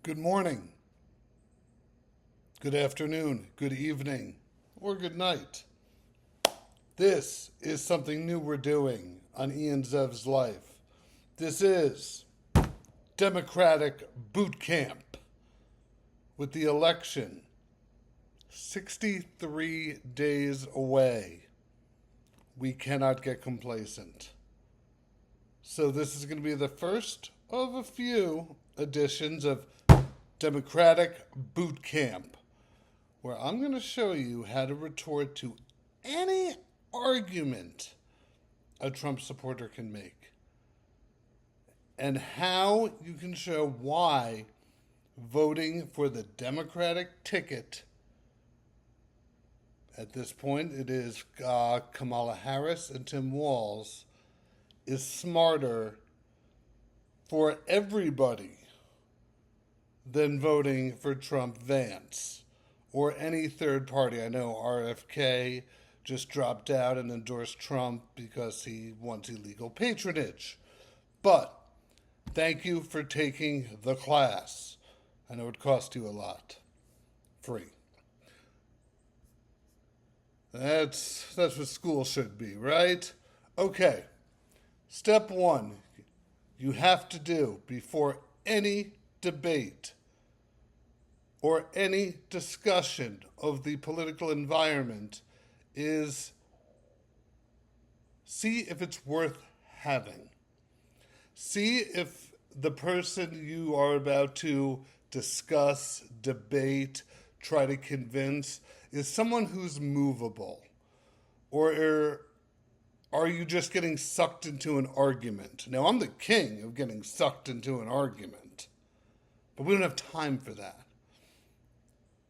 Good morning, good afternoon, good evening, or good night. This is something new we're doing on Ian Zev's Life. This is Democratic Boot Camp with the election 63 days away. We cannot get complacent. So this is going to be the first of a few editions of Democratic Boot Camp, where I'm going to show you how to retort to any argument a Trump supporter can make, and how you can show why voting for the Democratic ticket, at this point it is Kamala Harris and Tim Walz, is smarter for everybody than voting for Trump Vance or any third party. I know RFK just dropped out and endorsed Trump because he wants illegal patronage. But thank you for taking the class. I know it cost you a lot. Free. That's what school should be, right? Okay. Step one, you have to do before any debate or any discussion of the political environment is see if it's worth having. See if the person you are about to discuss, debate, try to convince is someone who's movable, or are you just getting sucked into an argument? Now, I'm the king of getting sucked into an argument, but we don't have time for that.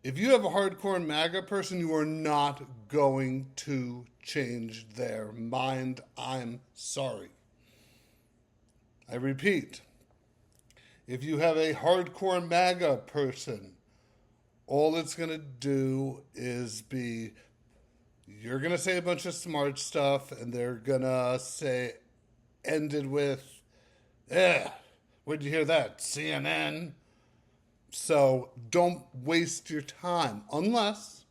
If you have a hardcore MAGA person, you are not going to change their mind. I'm sorry. I repeat, if you have a hardcore MAGA person, all it's going to do is be, you're going to say a bunch of smart stuff, and they're going to say, ended with, where'd you hear that? CNN? So don't waste your time, unless,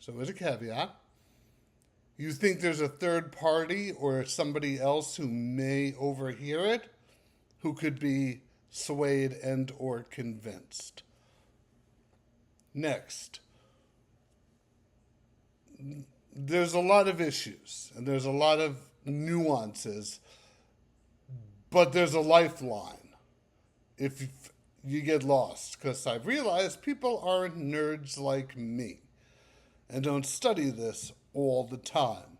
so as a caveat, you think there's a third party or somebody else who may overhear it, who could be swayed and or convinced. Next, there's a lot of issues and there's a lot of nuances, but there's a lifeline if you get lost, because I've realized people aren't nerds like me and don't study this all the time.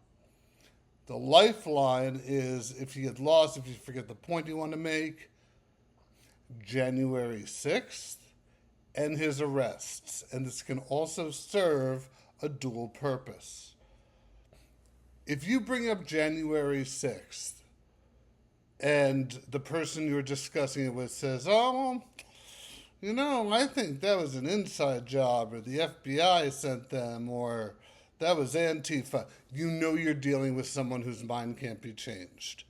The lifeline is, if you get lost, if you forget the point you want to make, January 6th and his arrests. And this can also serve a dual purpose. If you bring up January 6th and the person you're discussing it with says, I think that was an inside job, or the FBI sent them, or that was Antifa, you know you're dealing with someone whose mind can't be changed,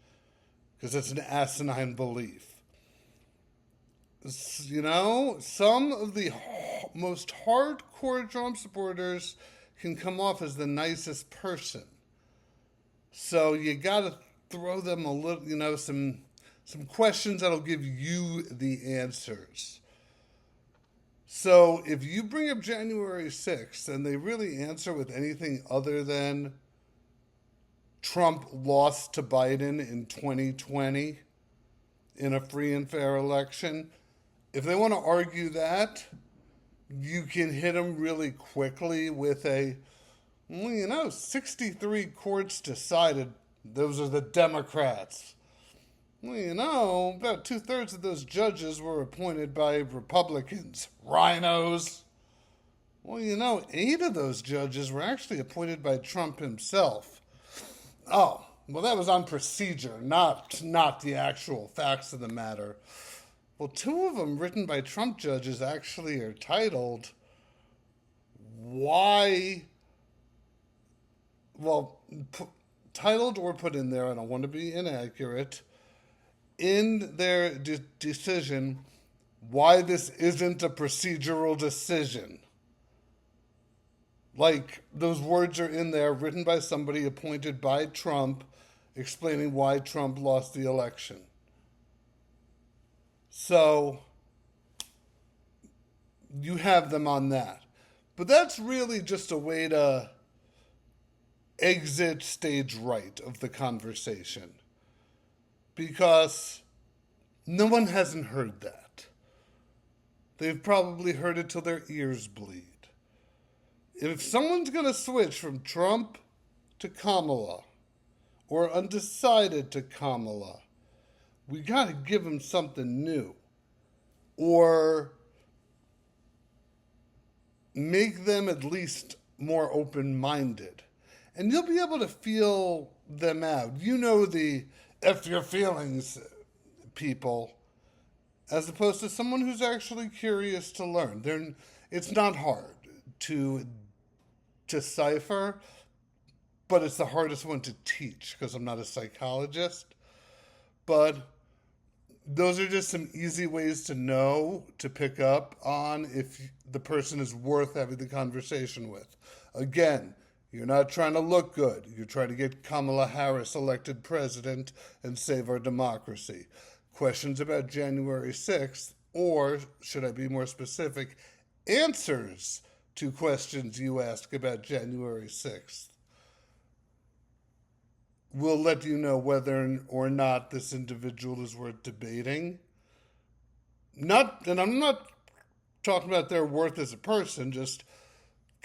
because it's an asinine belief. Some of the most hardcore Trump supporters can come off as the nicest person. So you got to throw them a little, some questions that'll give you the answers. So if you bring up January 6th and they really answer with anything other than Trump lost to Biden in 2020 in a free and fair election, if they want to argue that, you can hit them really quickly with 63 courts decided those are the Democrats. About 2/3 of those judges were appointed by Republicans. Rhinos. 8 of those judges were actually appointed by Trump himself. Oh, well, that was on procedure, not the actual facts of the matter. Well, 2 of them, written by Trump judges, actually are titled, titled or put in there, I don't want to be inaccurate, in their decision, why this isn't a procedural decision. Like, those words are in there, written by somebody appointed by Trump, explaining why Trump lost the election. So, you have them on that. But that's really just a way to exit stage right of the conversation. Because no one hasn't heard that. They've probably heard it till their ears bleed. If someone's going to switch from Trump to Kamala, or undecided to Kamala, we got to give them something new. Or make them at least more open-minded. And you'll be able to feel them out. You know the F your feelings people, as opposed to someone who's actually curious to learn. It's not hard to decipher, but it's the hardest one to teach because I'm not a psychologist. But those are just some easy ways to know, to pick up on if the person is worth having the conversation with. Again, you're not trying to look good. You're trying to get Kamala Harris elected president and save our democracy. Questions about January 6th, or, should I be more specific, answers to questions you ask about January 6th will let you know whether or not this individual is worth debating. And I'm not talking about their worth as a person, just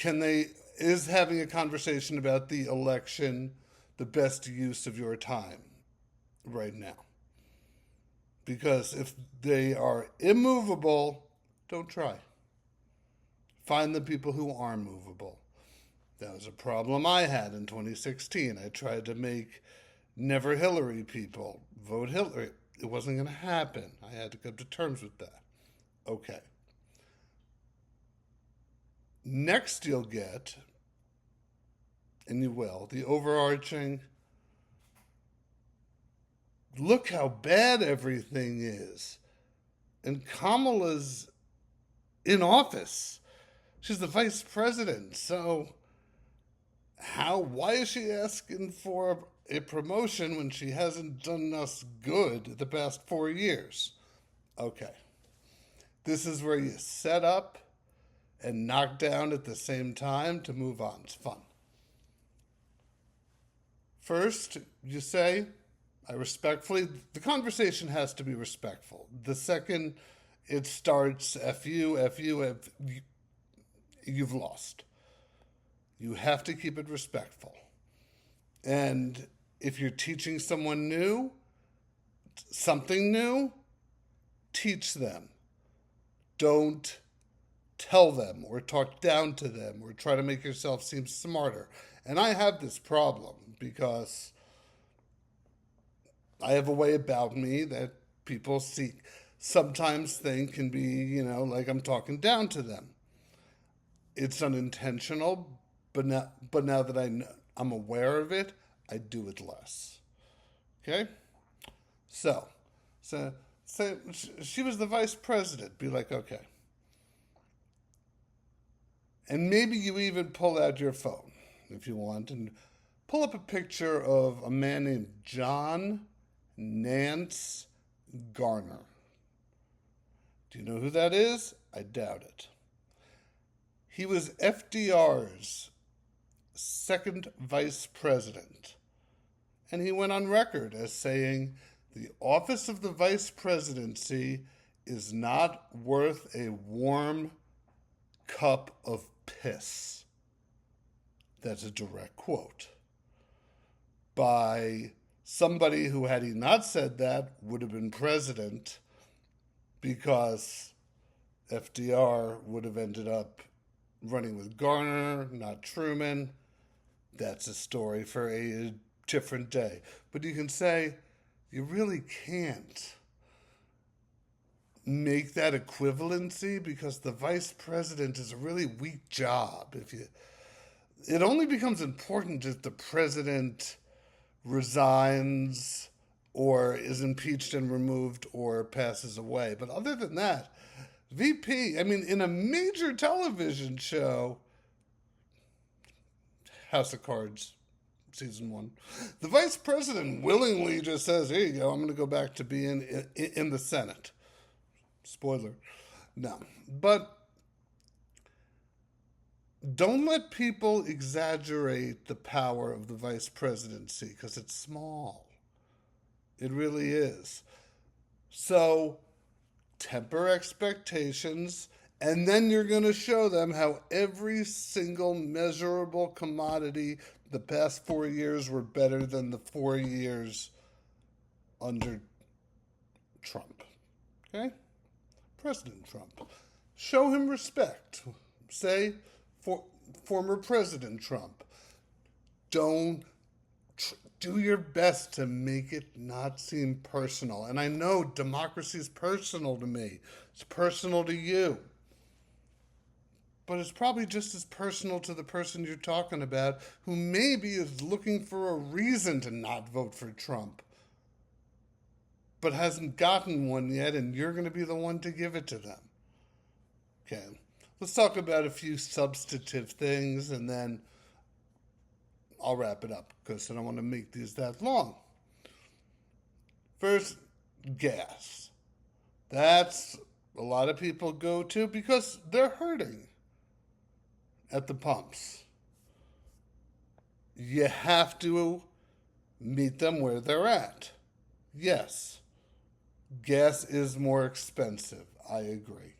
is having a conversation about the election the best use of your time right now? Because if they are immovable, don't try. Find the people who are movable. That was a problem I had in 2016. I tried to make never Hillary people vote Hillary. It wasn't going to happen. I had to come to terms with that. Okay. Next you'll get, and you will, the overarching, look how bad everything is. And Kamala's in office. She's the vice president. So why is she asking for a promotion when she hasn't done us good the past 4 years? Okay. This is where you set up and knock down at the same time to move on. It's fun. First, you say, the conversation has to be respectful. The second it starts, F you, you've lost. You have to keep it respectful. And if you're teaching someone new, something new, teach them. Don't tell them or talk down to them or try to make yourself seem smarter. And I have this problem because I have a way about me that people sometimes think can be, like I'm talking down to them. It's unintentional, but now that I'm aware of it, I do it less. Okay? So she was the vice president. Be like, okay. And maybe you even pull out your phone, if you want, and pull up a picture of a man named John Nance Garner. Do you know who that is? I doubt it. He was FDR's second vice president. And he went on record as saying, the office of the vice presidency is not worth a warm cup of piss. That's a direct quote by somebody who, had he not said that, would have been president, because FDR would have ended up running with Garner, not Truman. That's a story for a different day. But you can say, you really can't make that equivalency, because the vice president is a really weak job. It only becomes important if the president resigns or is impeached and removed or passes away. But other than that, VP, I mean, in a major television show, House of Cards, season 1, the vice president willingly just says, here you go, I'm going to go back to being in the Senate. Spoiler. No. But don't let people exaggerate the power of the vice presidency because it's small. It really is. So temper expectations, and then you're going to show them how every single measurable commodity the past 4 years were better than the 4 years under Trump. Okay? President Trump. Show him respect. Say, former President Trump. Don't do your best to make it not seem personal. And I know democracy is personal to me. It's personal to you. But it's probably just as personal to the person you're talking about who maybe is looking for a reason to not vote for Trump, but hasn't gotten one yet, and you're going to be the one to give it to them. Okay, let's talk about a few substantive things, and then I'll wrap it up because I don't want to make these that long. First, gas. That's a lot of people go to because they're hurting at the pumps. You have to meet them where they're at. Yes, gas is more expensive. I agree.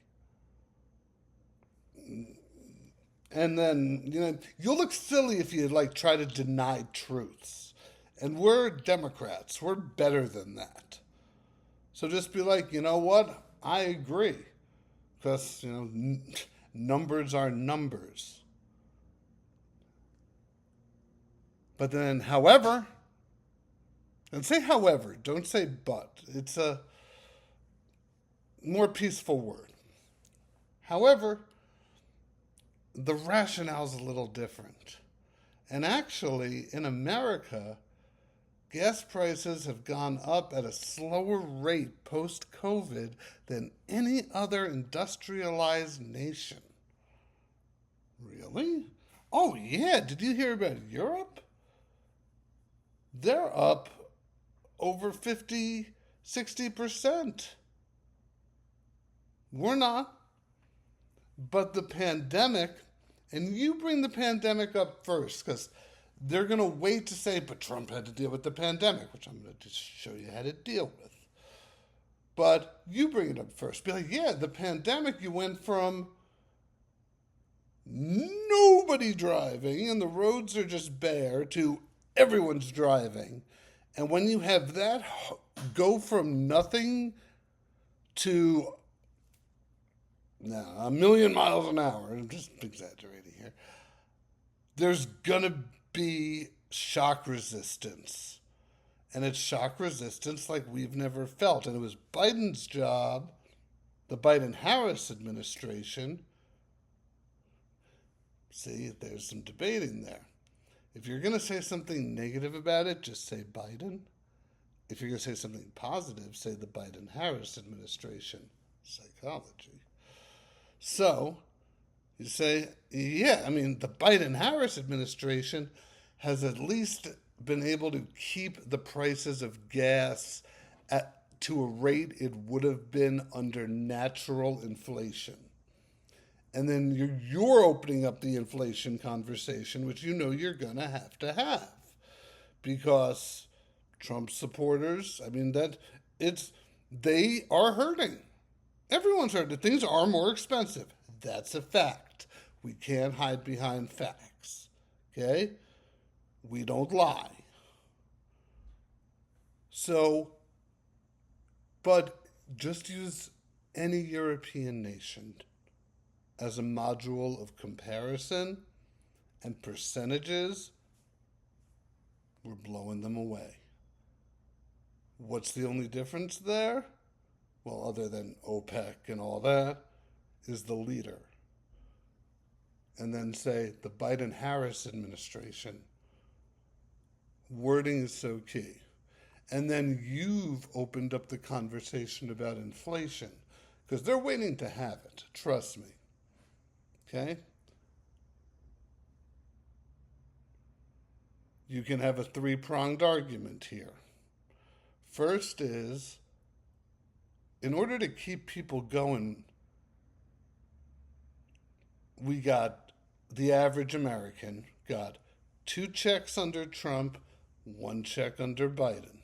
And then, you'll look silly if you try to deny truths. And we're Democrats. We're better than that. So just be like, you know what? I agree. Because, numbers are numbers. But then, however, and say however, don't say but. It's a more peaceful word. However, the rationale's a little different. And actually, in America, gas prices have gone up at a slower rate post-COVID than any other industrialized nation. Really? Oh, yeah. Did you hear about Europe? They're up over 50, 60%. We're not. But the pandemic, and you bring the pandemic up first, because they're going to wait to say, but Trump had to deal with the pandemic, which I'm going to just show you how to deal with. But you bring it up first. Be like, yeah, the pandemic, you went from nobody driving and the roads are just bare to everyone's driving. And when you have that go from nothing to a million miles an hour, I'm just exaggerating here, there's going to be shock resistance. And it's shock resistance like we've never felt. And it was Biden's job, the Biden-Harris administration. See, there's some debating there. If you're going to say something negative about it, just say Biden. If you're going to say something positive, say the Biden-Harris administration. Psychology. So, you say, yeah, the Biden-Harris administration has at least been able to keep the prices of gas to a rate it would have been under natural inflation. And then you're opening up the inflation conversation, which you're going to have. Because Trump supporters, they are hurting. Everyone's hurting. Things are more expensive. That's a fact. We can't hide behind facts. Okay? We don't lie. So, but just use any European nation as a module of comparison and percentages. We're blowing them away. What's the only difference there? Well, other than OPEC and all that, is the leader. And then say the Biden-Harris administration. Wording is so key. And then you've opened up the conversation about inflation because they're waiting to have it. Trust me. Okay? You can have a three-pronged argument here. First is, in order to keep people going, we got the average American got 2 checks under Trump, 1 check under Biden.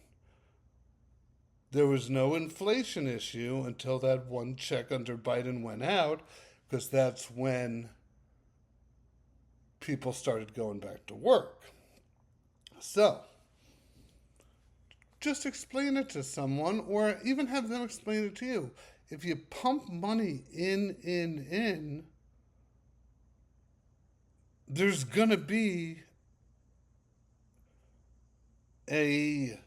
There was no inflation issue until that 1 check under Biden went out, because that's when people started going back to work. So, just explain it to someone, or even have them explain it to you. If you pump money in, there's going to be a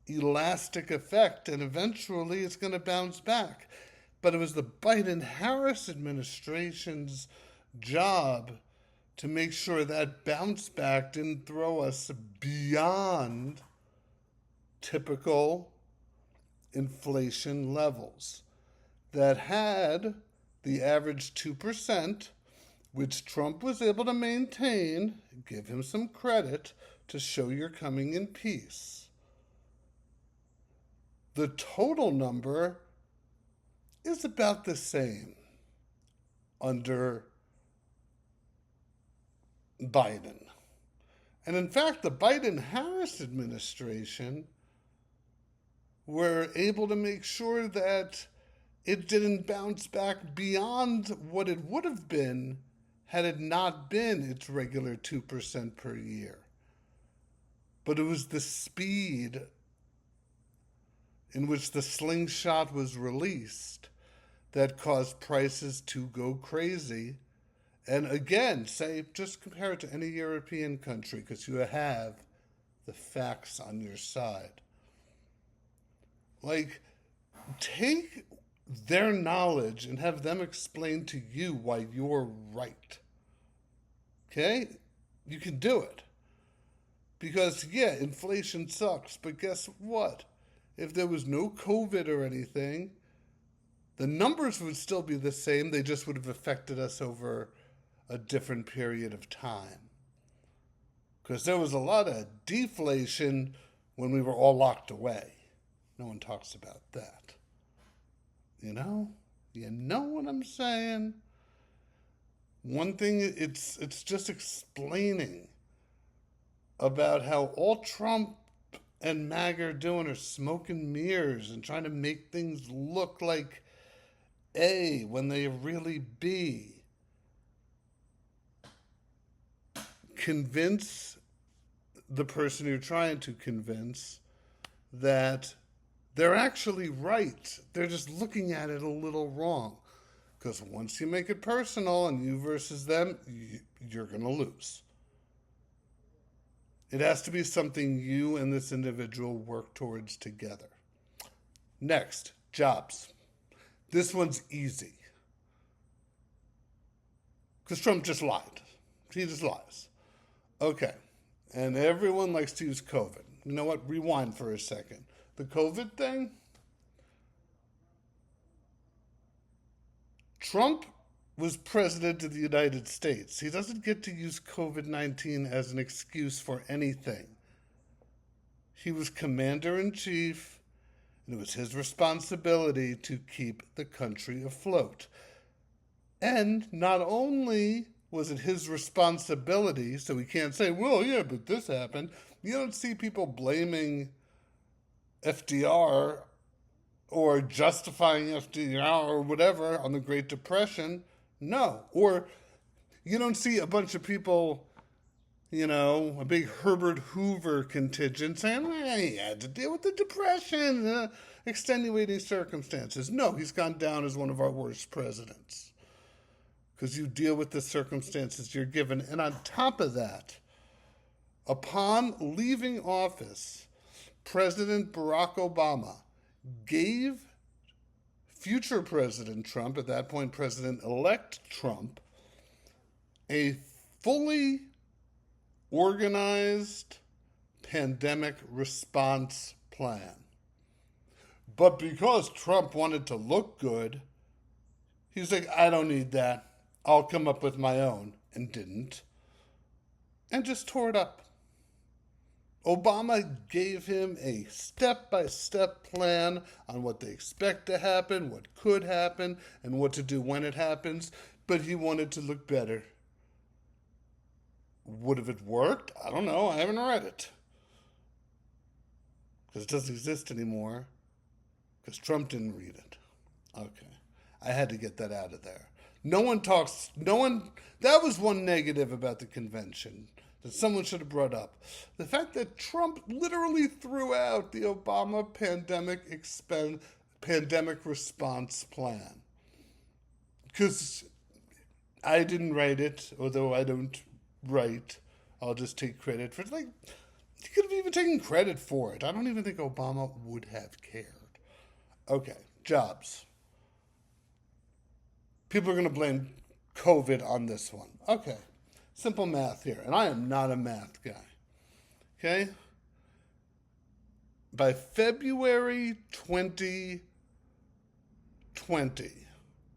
elastic effect, and eventually it's going to bounce back. But it was the Biden-Harris administration's job to make sure that bounce back didn't throw us beyond typical inflation levels that had the average 2%, which Trump was able to maintain. Give him some credit to show you're coming in peace. The total number is about the same under Biden. And in fact, the Biden-Harris administration were able to make sure that it didn't bounce back beyond what it would have been had it not been its regular 2% per year. But it was the speed in which the slingshot was released that caused prices to go crazy. And again, just compare it to any European country, because you have the facts on your side. Like, take their knowledge and have them explain to you why you're right. Okay? You can do it. Because, yeah, inflation sucks, but guess what? If there was no COVID or anything, the numbers would still be the same. They just would have affected us over a different period of time. Because there was a lot of deflation when we were all locked away. No one talks about that. You know? You know what I'm saying? One thing, it's just explaining about how all Trump and MAGA are doing are smoking mirrors and trying to make things look like A when they really B. Convince the person you're trying to convince that they're actually right. They're just looking at it a little wrong. Because once you make it personal and you versus them, you're going to lose. It has to be something you and this individual work towards together. Next, jobs. This one's easy. Because Trump just lied. He just lies. Okay. And everyone likes to use COVID. You know what? Rewind for a second. The COVID thing? Trump was president of the United States. He doesn't get to use COVID-19 as an excuse for anything. He was commander-in-chief, and it was his responsibility to keep the country afloat. And not only was it his responsibility, so we can't say, well, yeah, but this happened. You don't see people blaming FDR or justifying FDR or whatever on the Great Depression. No. Or you don't see a bunch of people, a big Herbert Hoover contingent saying, well, he had to deal with the Depression, extenuating circumstances. No, he's gone down as one of our worst presidents. Because you deal with the circumstances you're given. And on top of that, upon leaving office, President Barack Obama gave future President Trump, at that point President-elect Trump, a fully organized pandemic response plan. But because Trump wanted to look good, he's like, I don't need that. I'll come up with my own, and didn't. And just tore it up. Obama gave him a step-by-step plan on what they expect to happen, what could happen, and what to do when it happens, but he wanted to look better. Would have it worked? I don't know. I haven't read it. Because it doesn't exist anymore. Because Trump didn't read it. Okay. I had to get that out of there. That was one negative about the convention that someone should have brought up. The fact that Trump literally threw out the Obama pandemic response plan. Because I didn't write it, although I don't write. I'll just take credit for it. Like, he could have even taken credit for it. I don't even think Obama would have cared. Okay, jobs. People are going to blame COVID on this one. Okay, simple math here. And I am not a math guy. Okay? By February 2020,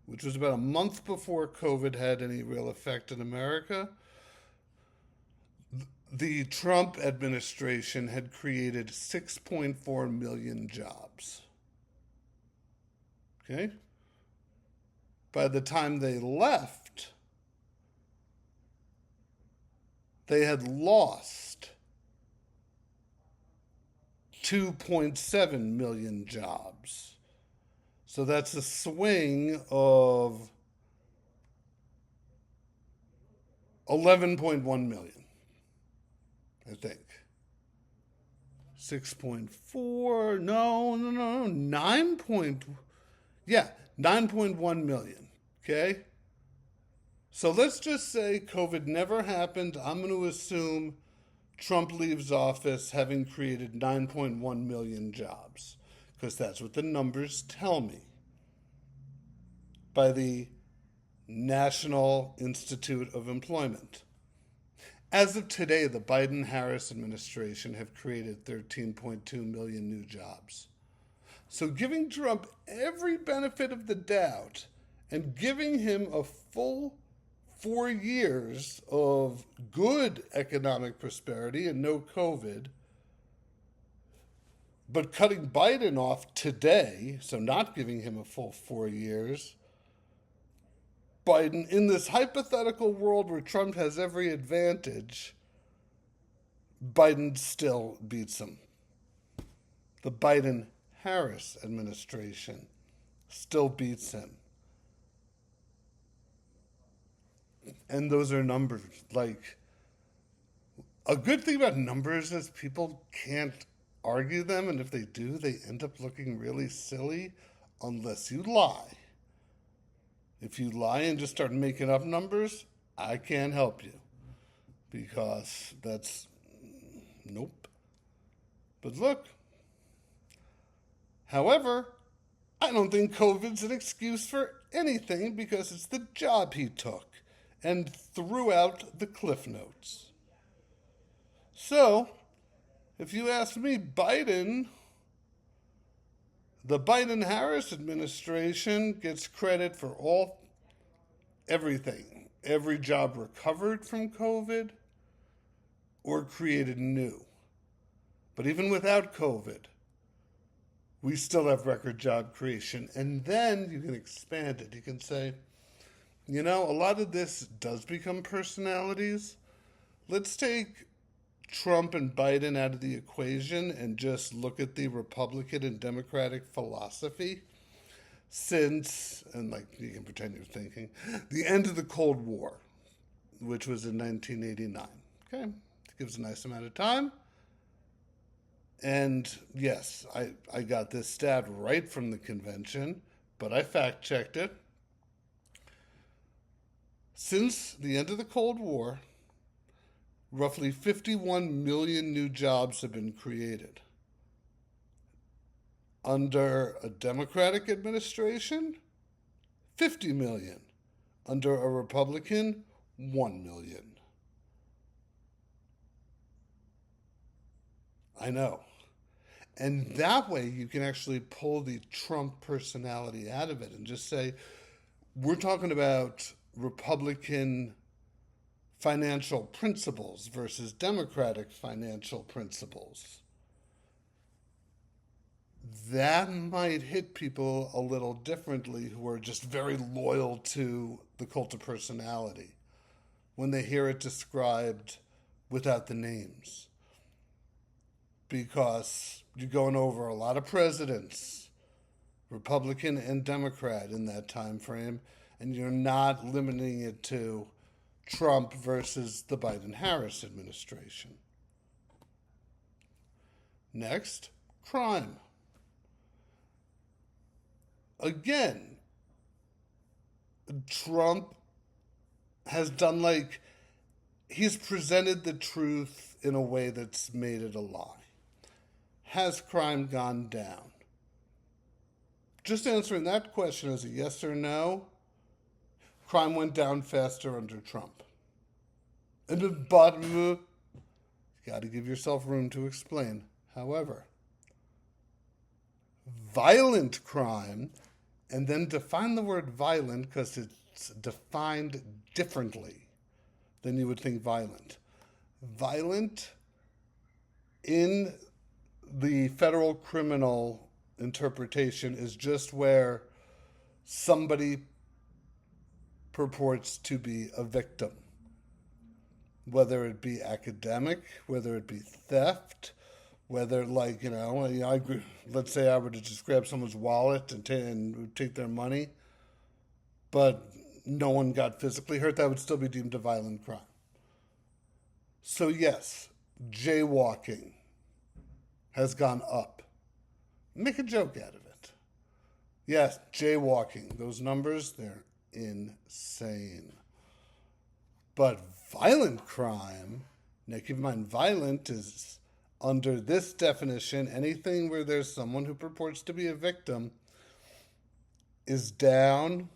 which was about a month before COVID had any real effect in America, the Trump administration had created 6.4 million jobs. Okay? By the time they left, they had lost 2.7 million jobs. So that's a swing of 11.1 million, I think. 6.4, no, 9.1 million, okay? So let's just say COVID never happened. I'm going to assume Trump leaves office having created 9.1 million jobs, because that's what the numbers tell me by the National Institute of Employment. As of today, the Biden-Harris administration have created 13.2 million new jobs. So giving Trump every benefit of the doubt and giving him a full 4 years of good economic prosperity and no COVID, but cutting Biden off today, so not giving him a full 4 years, Biden, in this hypothetical world where Trump has every advantage, Biden still beats him. The Biden-Harris administration still beats him. And those are numbers. Like, a good thing about numbers is people can't argue them, and if they do, they end up looking really silly unless you lie. If you lie and just start making up numbers, I can't help you. Because that's, nope. But look, however, I don't think COVID's an excuse for anything because it's the job he took and threw out the cliff notes. So, if you ask me, the Biden-Harris administration gets credit for everything. Every job recovered from COVID or created new. But even without COVID, we still have record job creation. And then you can expand it. You can say, a lot of this does become personalities. Let's take Trump and Biden out of the equation and just look at the Republican and Democratic philosophy since, and you can pretend you're thinking, the end of the Cold War, which was in 1989. Okay, it gives a nice amount of time. And yes, I got this stat right from the convention, but I fact-checked it. Since the end of the Cold War, roughly 51 million new jobs have been created. Under a Democratic administration, 50 million. Under a Republican, 1 million. I know. And that way you can actually pull the Trump personality out of it and just say, we're talking about Republican financial principles versus Democratic financial principles. That might hit people a little differently who are just very loyal to the cult of personality when they hear it described without the names. Because you're going over a lot of presidents, Republican and Democrat in that time frame, and you're not limiting it to Trump versus the Biden-Harris administration. Next, crime. Again, Trump has done he's presented the truth in a way that's made it a lie. Has crime gone down? Just answering that question as a yes or no, crime went down faster under Trump. But you got to give yourself room to explain. However, violent crime, and then define the word violent because it's defined differently than you would think violent. Violent in the federal criminal interpretation is just where somebody purports to be a victim, whether it be academic, whether it be theft, whether I agree, let's say I were to just grab someone's wallet and take their money, but no one got physically hurt, that would still be deemed a violent crime. So yes, jaywalking has gone up. Make a joke out of it. Yes, jaywalking, those numbers, they're insane. But violent crime, now keep in mind, violent is under this definition, anything where there's someone who purports to be a victim is down.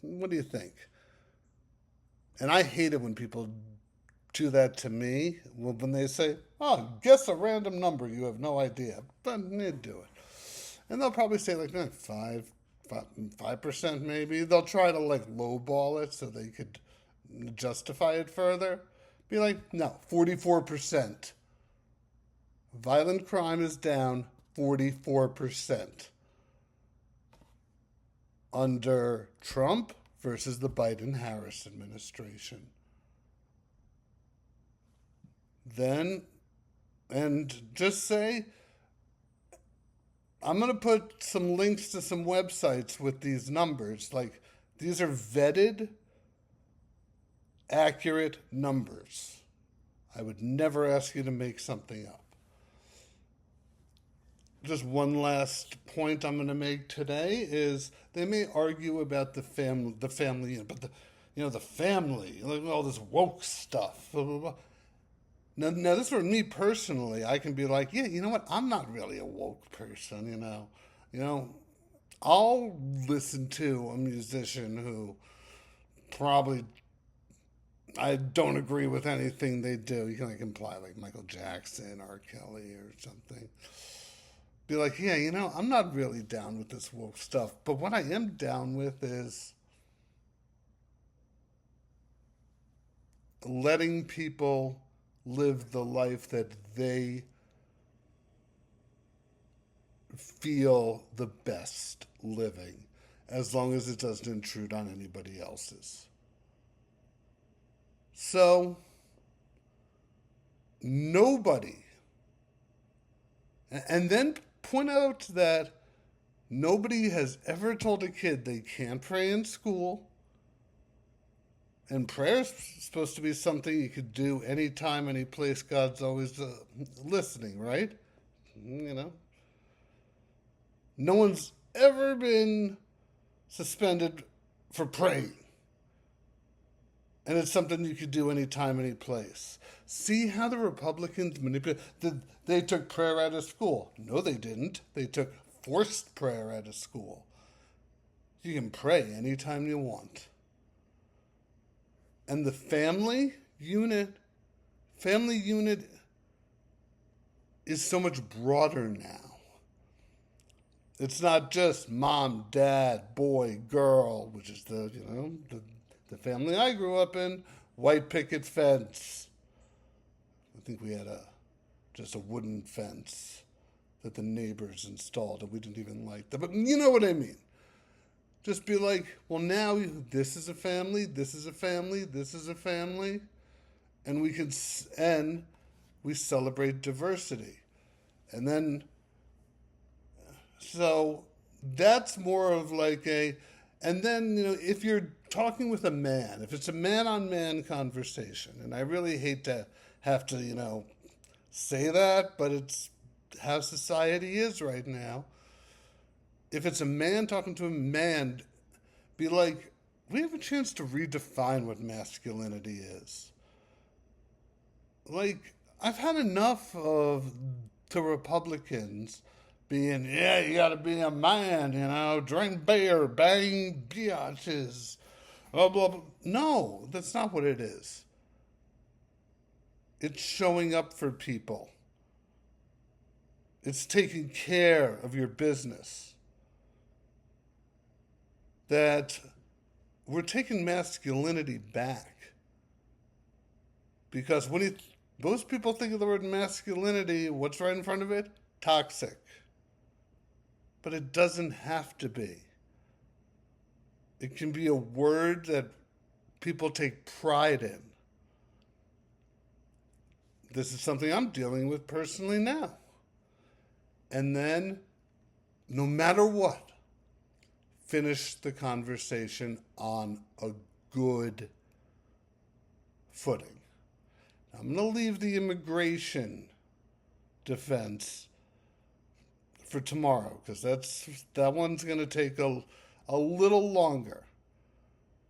What do you think? And I hate it when people do that to me. Well, when they say, oh, guess a random number, you have no idea. But they do it. And they'll probably say 5% maybe. They'll try to lowball it so they could justify it further. Be like, no, 44%. Violent crime is down 44% under Trump versus the Biden-Harris administration. Then, and just say, I'm going to put some links to some websites with these numbers. These are vetted, accurate numbers. I would never ask you to make something up. Just one last point I'm going to make today is they may argue about the family, but the family, all this woke stuff. Blah, blah, blah. Now, this for me personally, I can be like, yeah, you know what? I'm not really a woke person, I'll listen to a musician who probably I don't agree with anything they do. You can imply Michael Jackson, R. Kelly, or something. Be like, yeah, I'm not really down with this woke stuff. But what I am down with is letting people live the life that they feel the best living, as long as it doesn't intrude on anybody else's. So, nobody, and then point out that nobody has ever told a kid they can't pray in school. And prayer is supposed to be something you could do anytime, any place. God's always listening, right? No one's ever been suspended for praying. And it's something you could do anytime, any place. See how the Republicans manipulate? They took prayer out of school. No, they didn't. They took forced prayer out of school. You can pray anytime you want. And the family unit is so much broader now. It's not just mom, dad, boy, girl, which is the family I grew up in, white picket fence. I think we had just a wooden fence that the neighbors installed and we didn't even like that. But you know what I mean. Just be like, well, now this is a family, this is a family, this is a family, and we celebrate diversity. And then, so that's more of like and then, if you're talking with a man, if it's a man on man conversation, and I really hate to have to, say that, but it's how society is right now. If it's a man talking to a man, be like, we have a chance to redefine what masculinity is. Like, I've had enough of the Republicans being, yeah, you gotta be a man, drink beer, bang biatches, blah, blah, blah. No, that's not what it is. It's showing up for people. It's taking care of your business. That we're taking masculinity back. Because when most people think of the word masculinity, what's right in front of it? Toxic. But it doesn't have to be. It can be a word that people take pride in. This is something I'm dealing with personally now. And then, no matter what, finish the conversation on a good footing. I'm going to leave the immigration defense for tomorrow, because that one's going to take a little longer.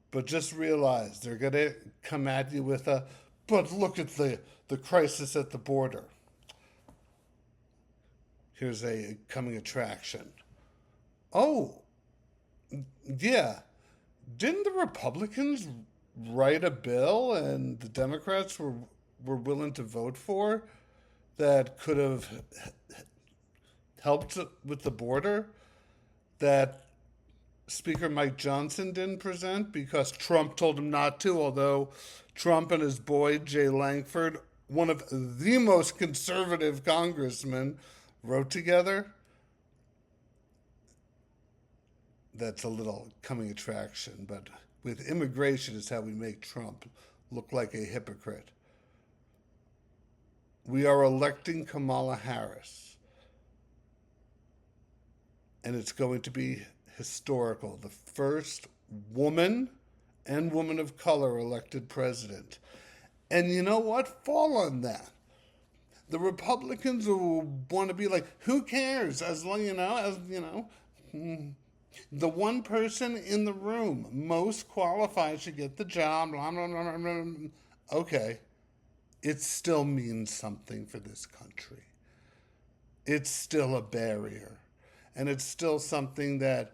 But just realize they're going to come at you with but look at the crisis at the border. Here's a coming attraction. Oh, yeah. Didn't the Republicans write a bill and the Democrats were willing to vote for that could have helped with the border that Speaker Mike Johnson didn't present because Trump told him not to, although Trump and his boy Jay Langford, one of the most conservative congressmen, wrote together? That's a little coming attraction, but with immigration is how we make Trump look like a hypocrite. We are electing Kamala Harris, and it's going to be historical. The first woman and woman of color elected president. And you know what? Fall on that. The Republicans will want to be like, who cares? As long, the one person in the room most qualified should get the job, blah, blah, blah, blah, blah. Okay. It still means something for this country. It's still a barrier. And it's still something that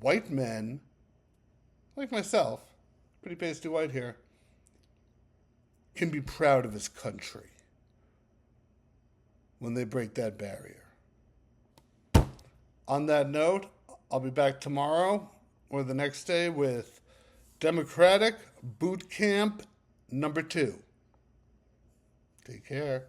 white men, like myself, pretty pasty white here, can be proud of his country when they break that barrier. On that note, I'll be back tomorrow or the next day with Democratic Boot Camp number 2. Take care.